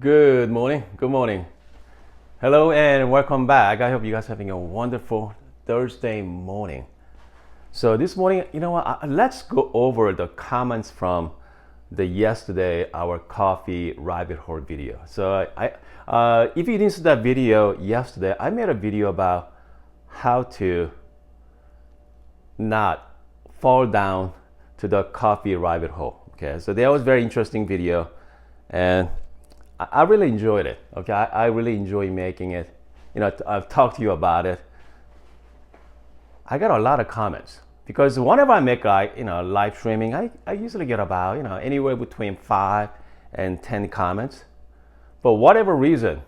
Good morning. Good morning. Hello and welcome back. I hope you guys are having a wonderful Thursday morning. So this morning, you know what? Let's go over the comments from the yesterday our coffee rabbit hole video. So if you didn't see that video yesterday, I made a video about how to not fall down to the coffee rabbit hole. Okay, so that was a very interesting video, and I really enjoyed it. Okay, I really enjoy making it. You know, I've talked to you about it. I got a lot of comments because whenever I make live streaming, I usually get about anywhere between 5 and 10 comments. For whatever reason,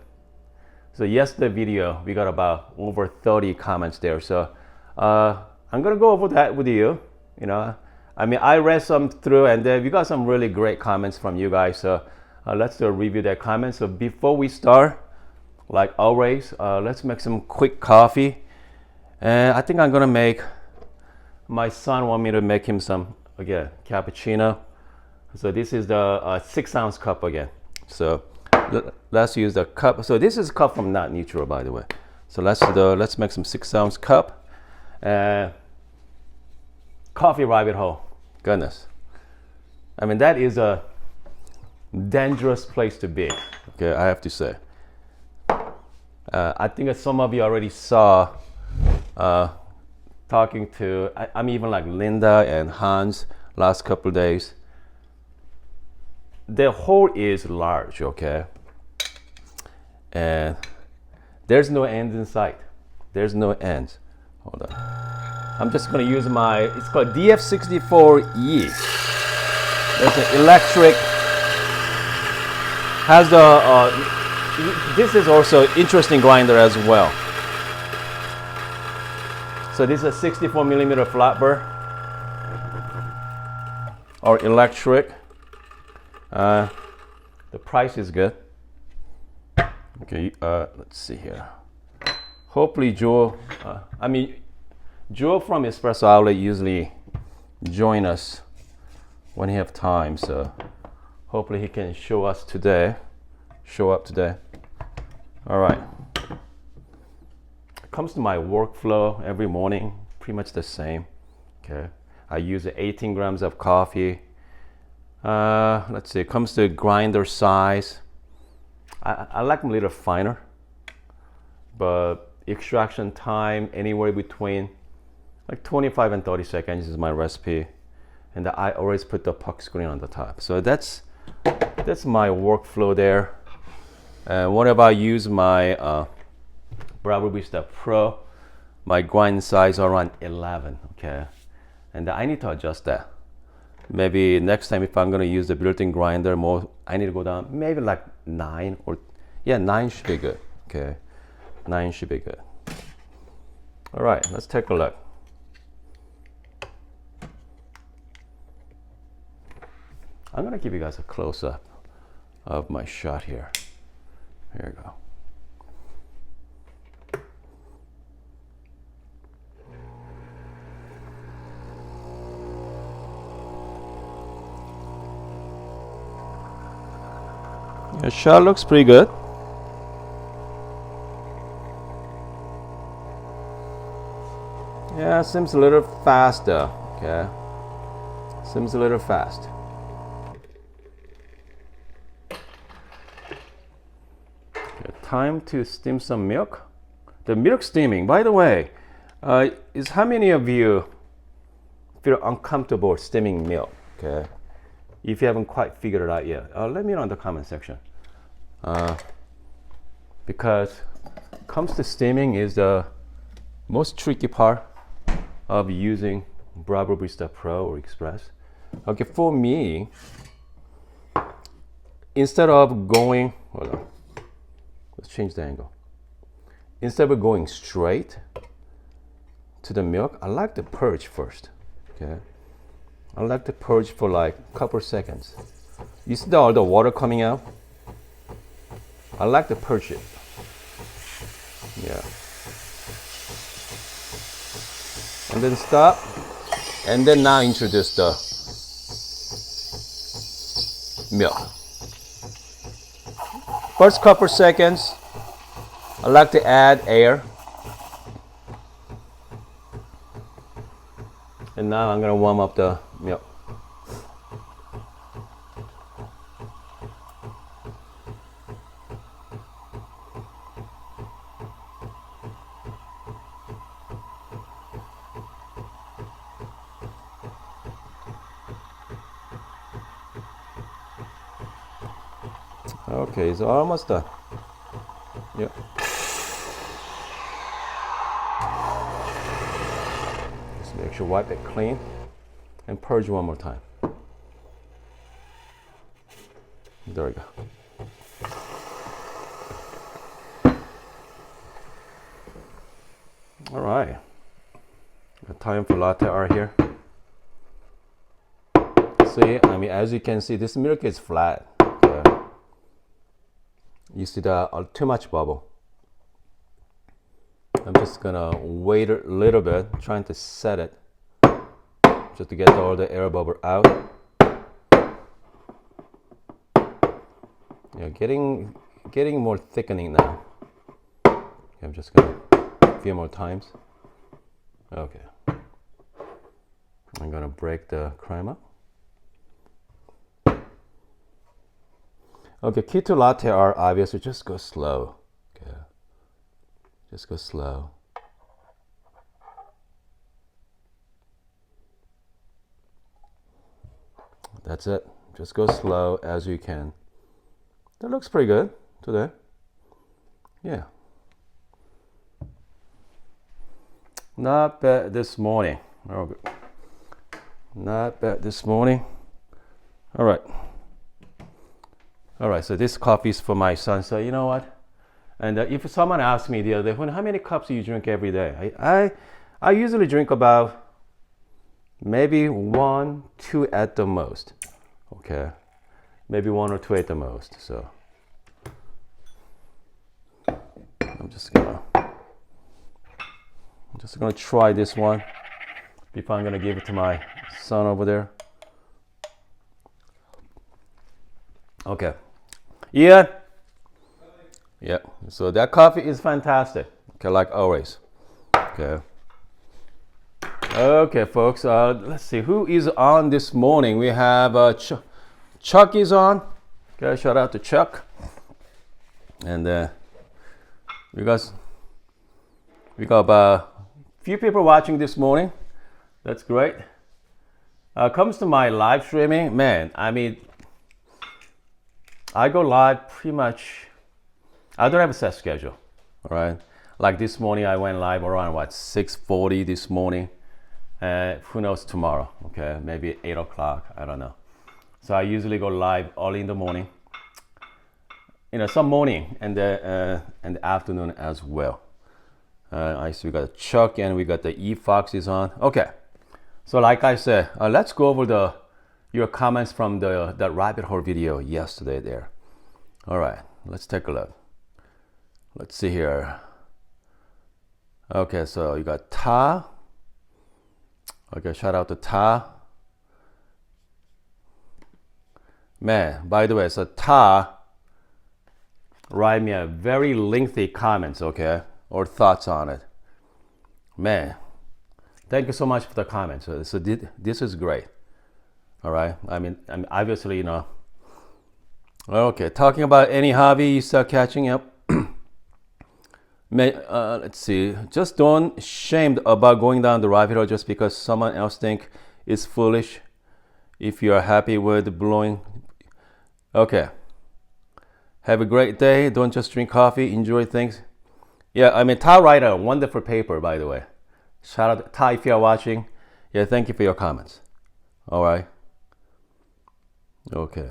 so yesterday video we got about over 30 comments there. So I'm gonna go over that with you. I read some through, and then we got some really great comments from you guys. So let's review their comments. So before we start, like always, let's make some quick coffee. And I think I'm gonna make, my son want me to make him some, again, cappuccino. So this is the 6-ounce cup again. So let's use the cup. So this is a cup from Not Neutral, by the way. So let's make some 6-ounce cup. Coffee rabbit hole, goodness. I mean, that is a dangerous place to be, okay, I have to say. I think that some of you already saw talking to, I'm even like Linda and Hans last couple of days. The hole is large, okay? And there's no end in sight. There's no end. Hold on. I'm just gonna use it's called DF64E. There's an electric, has this is also interesting grinder as well. So this is a 64 millimeter flat burr or electric. The price is good. Okay, let's see here. Hopefully Joe from Espresso Outlet usually join us when he have time, so hopefully he can show up today. All right. It comes to my workflow every morning, pretty much the same. Okay. I use 18 grams of coffee. Let's see, it comes to grinder size. I like them a little finer, but extraction time anywhere between like 25 and 30 seconds is my recipe. And I always put the puck screen on the top. So that's my workflow there. Whenever I use my Bravo Barista Pro, my grind size around 11, okay? And I need to adjust that. Maybe next time if I'm gonna use the built-in grinder more, I need to go down maybe like 9 or, yeah, 9 should be good, okay? 9 should be good. All right, let's take a look. I'm gonna give you guys a close-up of my shot here. Here we go. Your shot looks pretty good. Yeah, seems a little faster, okay? Seems a little fast. Time to steam some milk. The milk steaming, by the way, is how many of you feel uncomfortable steaming milk? Okay, if you haven't quite figured it out yet, let me know in the comment section. Because comes to steaming is the most tricky part of using Bravo Barista Pro or Express. Okay, for me, instead of going, hold on. Let's change the angle. Instead of going straight to the milk, I like to purge first. Okay, I like to purge for like a couple seconds. You see all the water coming out? I like to purge it. Yeah. And then stop. And then now introduce the milk. First couple seconds, I like to add air. And now I'm gonna warm up the milk. Okay, it's almost done. Yep. Just make sure wipe it clean and purge one more time. There we go. All right. Got time for latte art here. See, I mean, as you can see, this milk is flat. You see the too much bubble. I'm just gonna wait a little bit, trying to set it, just to get all the air bubble out. Yeah, getting more thickening now. I'm just gonna a few more times. Okay. I'm gonna break the cream up. Okay, key to latte art, obviously, just go slow. Okay, just go slow. That's it. Just go slow as you can. That looks pretty good today. Yeah. Not bad this morning. Oh, good. Not bad this morning. All right. All right, so this coffee is for my son. So you know what? And if someone asked me the other day, how many cups do you drink every day? I usually drink about maybe 1, 2 at the most. Okay, maybe 1 or 2 at the most. So I'm just gonna try this one before I'm gonna give it to my son over there. Okay. Yeah. Yeah. So that coffee is fantastic. Okay, like always. Okay. Okay, folks. Let's see who is on this morning. We have Chuck is on. Okay, shout out to Chuck. And we got a few people watching this morning. That's great. Comes to my live streaming, man. I mean, I go live pretty much. I don't have a set schedule, all right? Like this morning, I went live around 6:40 this morning. Who knows tomorrow? Okay, maybe 8 o'clock. I don't know. So I usually go live early in the morning. You know, some morning and the afternoon as well. I see we got Chuck and we got the E Fox is on. Okay, so like I said, let's go over your comments from the rabbit hole video yesterday there. All right, let's take a look. Let's see here. Okay, so you got Ta. Okay, shout out to Ta. Man, by the way, so Ta write me a very lengthy comments, okay, or thoughts on it. Man, thank you so much for the comments. So this is great. All right. I mean, obviously, you know. Okay, talking about any hobby you start catching up. Let's see. Just don't shamed about going down the rabbit hole just because someone else think it's foolish. If you are happy with blowing. Okay. Have a great day. Don't just drink coffee. Enjoy things. Yeah, I mean, Ta write a wonderful paper, by the way. Shout out to Ta if you are watching. Yeah, thank you for your comments. All right. Okay.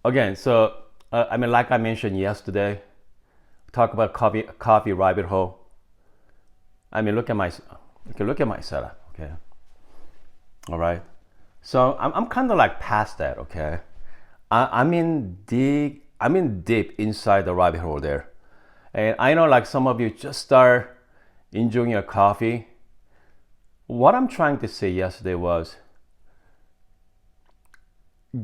Again, so I mean, like I mentioned yesterday, talk about coffee rabbit hole. I mean, look at my setup. Okay. All right. So I'm kind of like past that. Okay. I'm in deep inside the rabbit hole there, and I know like some of you just start enjoying your coffee. What I'm trying to say yesterday was,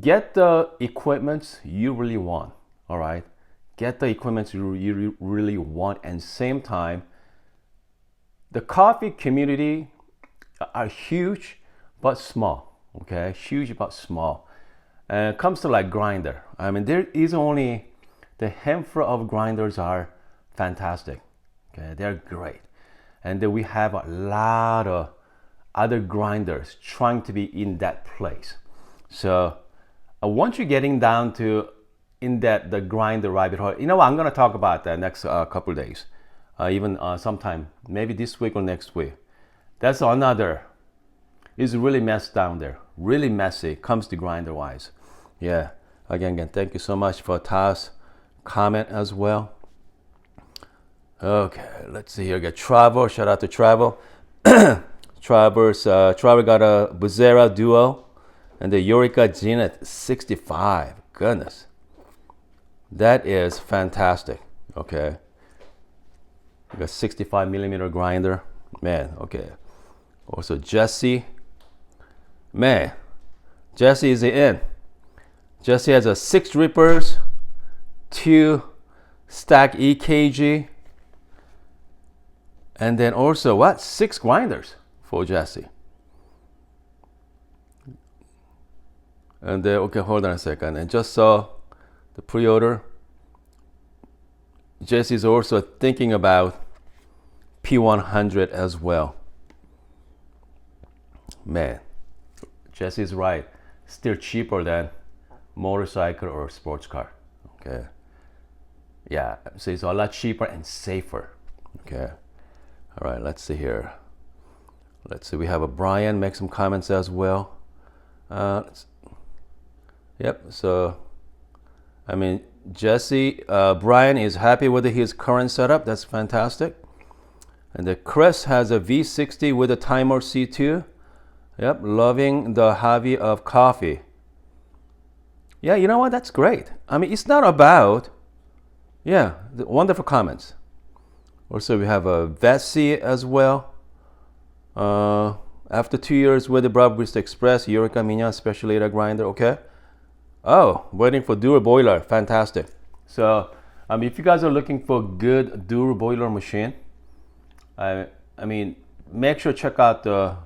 get the equipment you really want, all right? get the equipment you really want, and same time, the coffee community are huge but small. Okay, huge but small. And it comes to like grinder. I mean, there is only the handful of grinders are fantastic. Okay, they're great, and then we have a lot of other grinders trying to be in that place. So once you're getting down to in that the grinder rabbit hole, you know what, I'm gonna talk about that next couple days, even sometime maybe this week or next week. That's another. It's really messed down there, really messy. Comes to grinder wise. Yeah. Again, thank you so much for Ta's comment as well. Okay, let's see here. Get Travel. Shout out to Travel. Travel got a Buzera Duo and the Eureka Zenith 65. Goodness, that is fantastic. Okay, we got 65 millimeter grinder, man. Okay, also Jesse, man, Jesse is in. Jesse has a 6 rippers, 2 stack EKG, and then also what? 6 grinders for Jesse. And then, okay, hold on a second. And just saw the pre-order. Jesse's also thinking about P100 as well. Man, Jesse's right. Still cheaper than motorcycle or sports car. Okay. Yeah, so it's a lot cheaper and safer. Okay. All right, let's see here. Let's see, we have a Brian make some comments as well. Yep, so, I mean, Jesse, Brian is happy with his current setup. That's fantastic. And the Chris has a V60 with a timer C2. Yep, loving the hobby of coffee. Yeah, you know what? That's great. I mean, it's not about, yeah, the wonderful comments. Also, we have a Vessi as well. After 2 years with the Bravo Barista Express, Eureka Minion Special Lita Grinder, okay. Oh, waiting for dual boiler, fantastic. So, if you guys are looking for good dual boiler machine, I mean, make sure check out the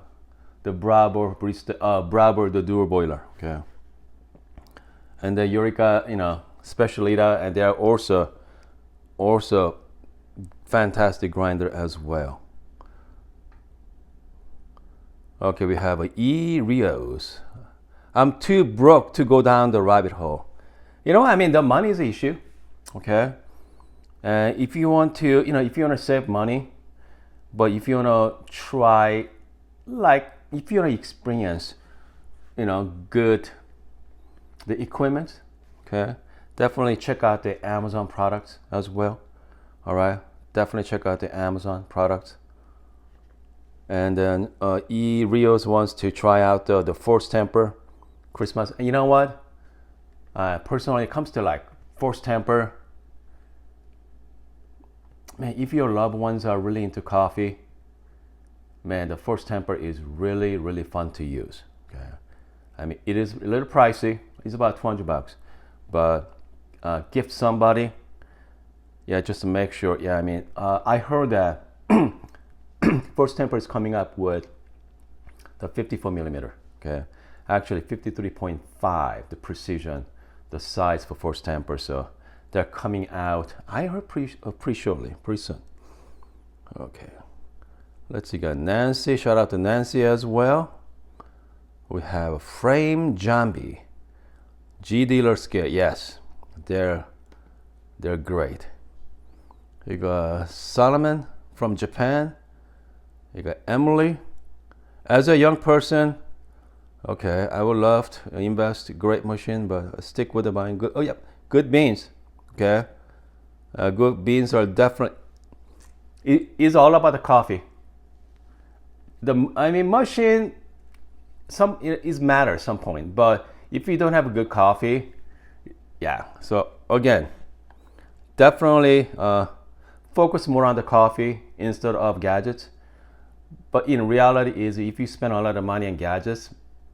Bravo Barista, Bravo the dual boiler, okay. And the Eureka, Special Lita, and they are also fantastic grinder as well. Okay, we have a E Rios. I'm too broke to go down the rabbit hole. You know, I mean, the money is the issue. Okay, if you want to, if you want to save money, but if you want to try, like, if you want to experience, good the equipment, okay, definitely check out the Amazon products as well. All right, definitely check out the Amazon products. And then E Rios wants to try out the Force Temper Christmas. And you know what? Personally, it comes to like Force Temper. Man, if your loved ones are really into coffee, man, the Force Temper is really, really fun to use. Okay, I mean, it is a little pricey. It's about $200, but gift somebody. Yeah, just to make sure. Yeah, I mean, I heard that Force Temper is coming up with the 54 millimeter. Okay, actually 53.5, the precision, the size for Force Temper. So they're coming out. I heard pretty shortly, pretty soon. Okay, let's see. Got Nancy. Shout out to Nancy as well. We have a Frame Jambi, G Dealer Scale. Yes, they're great. You got Solomon from Japan. You got Emily. As a young person, okay, I would love to invest great machine, but stick with the buying good. Oh yeah, good beans. Okay, good beans are definitely. It is all about the coffee. Machine. It is matter at some point, but if you don't have a good coffee, yeah. So again, definitely focus more on the coffee instead of gadgets. But in reality is if you spend a lot of money on gadgets,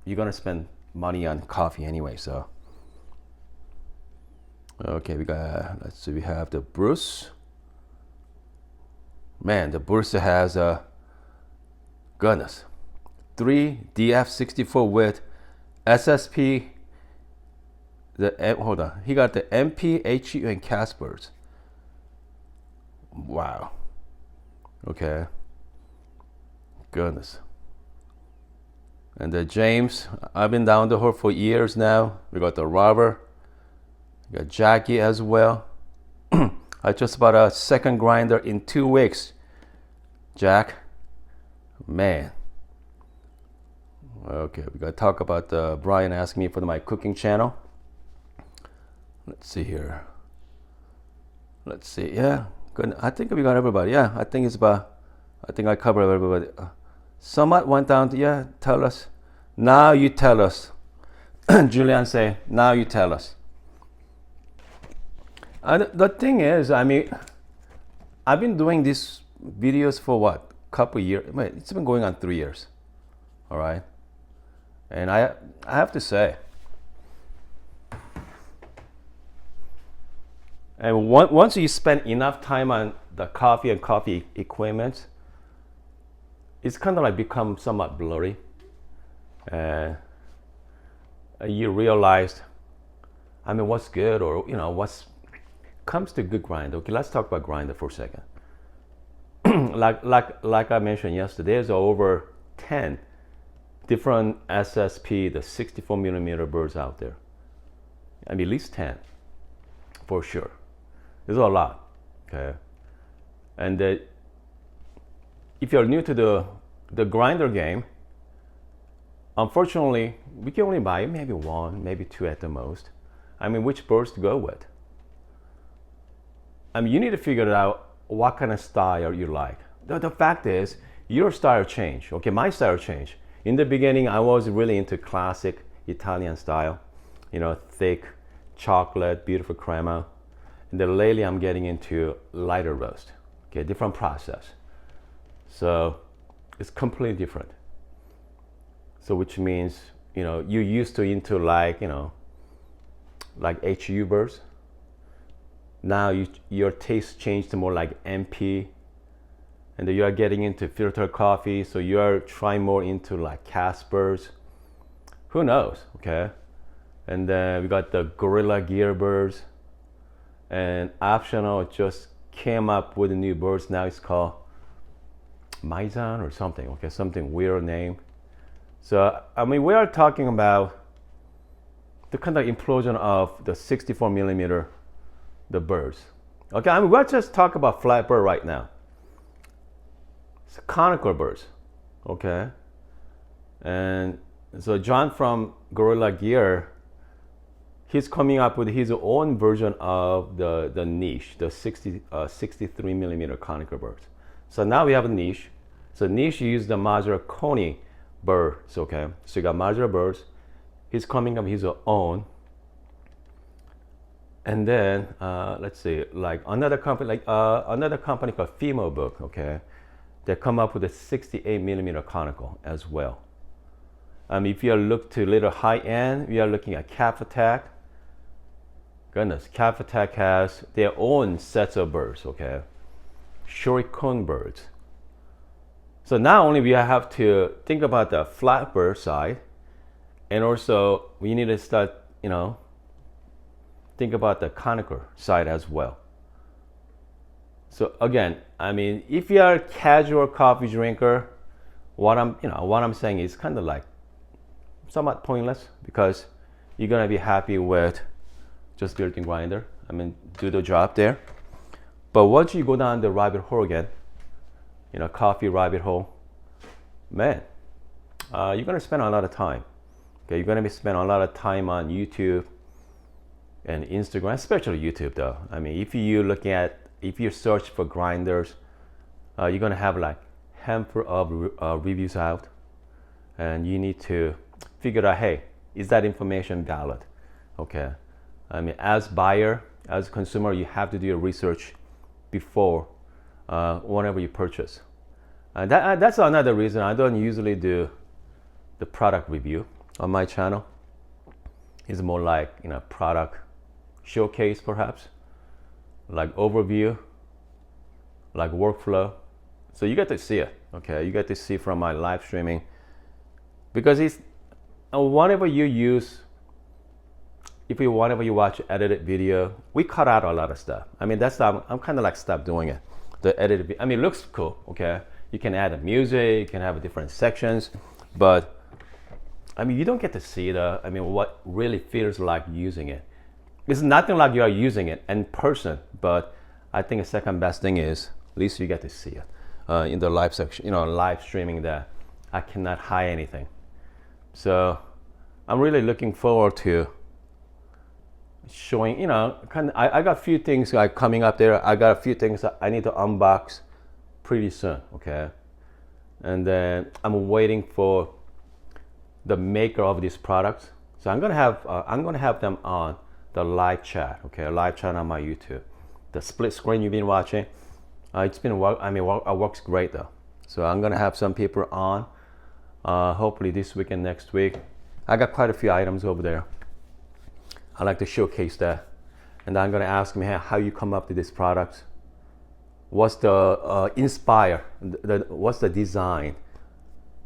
you're gonna spend money on coffee anyway. So Okay, we got, let's see, we have the burrs. Man, the burrs has a, goodness, 3 DF64 with SSP. Hold on, he got the MP, HU, and Caspers. Wow. Okay. Goodness. And the James, I've been down the hole for years now. We got the Robert. We got Jackie as well. I just bought a second grinder in 2 weeks. Jack, man. Okay, we gotta talk about Brian asked me for my cooking channel. Let's see here. Let's see. Yeah, good. I think we got everybody. Yeah, I think it's about. I think I covered everybody. Somewhat went down to, yeah, tell us. Now you tell us. Julian say, now you tell us. The thing is, I mean, I've been doing these videos for what? Couple years. Wait, it's been going on 3 years. All right. And I have to say, and once you spend enough time on the coffee and coffee equipment, it's kind of like become somewhat blurry. You realized, I mean, what's good, or you know, what's comes to good grinder. Okay, let's talk about grinder for a second. like I mentioned yesterday, there's over 10 different SSP, the 64 millimeter burrs out there. I mean, at least 10 for sure. There's a lot. Okay, and if you're new to the grinder game, unfortunately, we can only buy maybe 1, maybe 2 at the most. I mean, which burrs to go with? I mean, you need to figure out what kind of style you like. The fact is, your style changed. Okay, my style changed. In the beginning, I was really into classic Italian style, you know, thick chocolate, beautiful crema. And then lately, I'm getting into lighter roast. Okay, different process. So it's completely different. So which means, you know, you used to into like, you know, like HU burrs. Now your taste changed to more like MP, and then you are getting into filter coffee, so you are trying more into like Caspers. Who knows, okay? And then we got the Gorilla Gear burrs, and optional just came up with a new burrs. Now it's called Maizan or something, okay, something weird name. So I mean, we are talking about the kind of implosion of the 64 millimeter, the burrs. Okay, I mean, let's just talk about flat burr right now. It's conical burrs, okay? And so John from Gorilla Gear, he's coming up with his own version of the niche, the 63 millimeter conical burrs. So now we have a niche. So niche use the modular Coney burrs, okay? So you got modular burrs. He's coming up with his own. And then let's see, like another company called Fimo Book, okay? They come up with a 68 millimeter conical as well. If you look to a little high end, we are looking at Cappuccino. Goodness, Cappuccino has their own sets of burrs, okay? Shoricone burrs. So not only we have to think about the flat burr side, and also we need to start, you know, think about the conical side as well. So again, I mean, if you are a casual coffee drinker, what I'm saying is kind of like somewhat pointless, because you're gonna be happy with just built-in grinder. I mean, do the job there. But once you go down the rabbit hole again, you know, coffee rabbit hole, man, you're gonna spend a lot of time. Okay, you're gonna be spending a lot of time on YouTube and Instagram, especially YouTube though. I mean, if you search for grinders, you're gonna have like handful of reviews out, and you need to figure out, hey, is that information valid? Okay, I mean, as buyer, as consumer, you have to do your research before whenever you purchase. That's another reason I don't usually do the product review on my channel. It's more like, you know, product showcase perhaps, like overview, like workflow. So you get to see it, okay? You get to see from my live streaming, because it's whenever you use, whenever you watch edited video, we cut out a lot of stuff. I mean, that's I'm kind of like stopped doing it. The edited, I mean, it looks cool, okay? You can add the music, you can have different sections, but I mean, you don't get to see what really feels like using it. It's nothing like you are using it in person, but I think the second best thing is at least you get to see it in the live section, live streaming that I cannot hide anything. So I'm really looking forward to showing, I got a few things like coming up there. I got a few things that I need to unbox pretty soon, okay? And then I'm waiting for the maker of these products. So I'm gonna have them on the live chat, okay? A live chat on my YouTube. The split screen you've been watching, it works great though. So I'm gonna have some people on, hopefully this week and next week. I got quite a few items over there. I like to showcase that, and I'm gonna ask them, hey, how you come up with these products? What's the what's the design?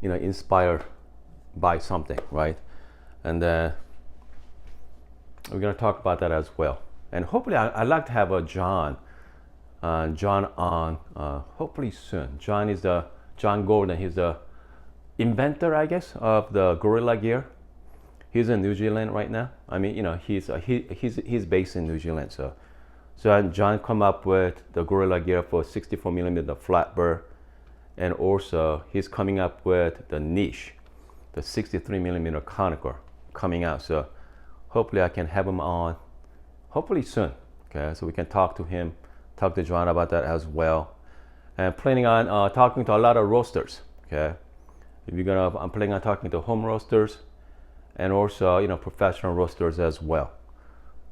Inspired by something, right? And we're gonna talk about that as well. And hopefully, I'd like to have a John on hopefully soon. John Gordon. He's the inventor, I guess, of the Gorilla Gear. He's in New Zealand right now. I mean, he's based in New Zealand. So John come up with the Gorilla Gear for 64 millimeter flat burr, and also he's coming up with the niche, the 63 millimeter conical coming out. So hopefully I can have him on, hopefully soon. Okay, so we can talk to John about that as well. And planning on talking to a lot of roasters. Okay, I'm planning on talking to home roasters, and also professional roasters as well,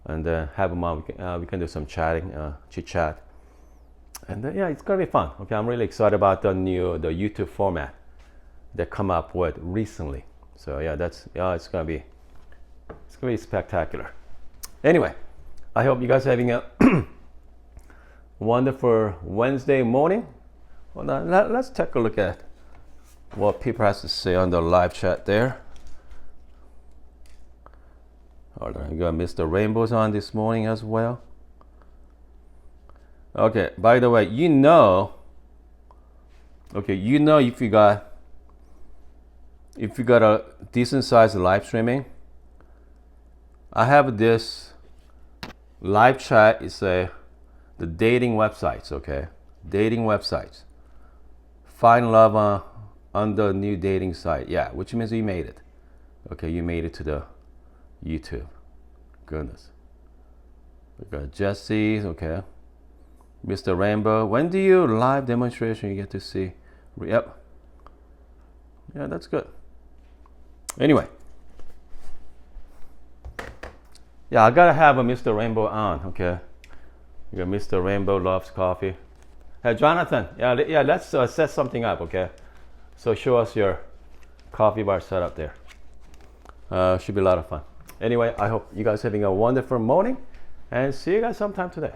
and then have them on. We can do some chatting, chit chat, and it's gonna be fun. Okay, I'm really excited about the YouTube format they come up with recently. So it's gonna be spectacular. Anyway, I hope you guys are having a wonderful Wednesday morning. Well, now, let's take a look at what people has to say on the live chat there. Hold on, you got Mr. Rainbow's on this morning as well. Okay, by the way, if you got a decent sized live streaming, I have this live chat. It's the dating websites, okay? Dating websites. Find love on the new dating site. Yeah, which means you made it. Okay, you made it to the YouTube. Goodness. We got Jesse's, okay. Mr. Rainbow. When do you live demonstration you get to see? Yep. Yeah, that's good. Anyway. Yeah, I gotta have a Mr. Rainbow on, okay. You got Mr. Rainbow loves coffee. Hey, Jonathan. Yeah. Let's set something up, okay. So show us your coffee bar setup there. Should be a lot of fun. Anyway, I hope you guys are having a wonderful morning, and see you guys sometime today.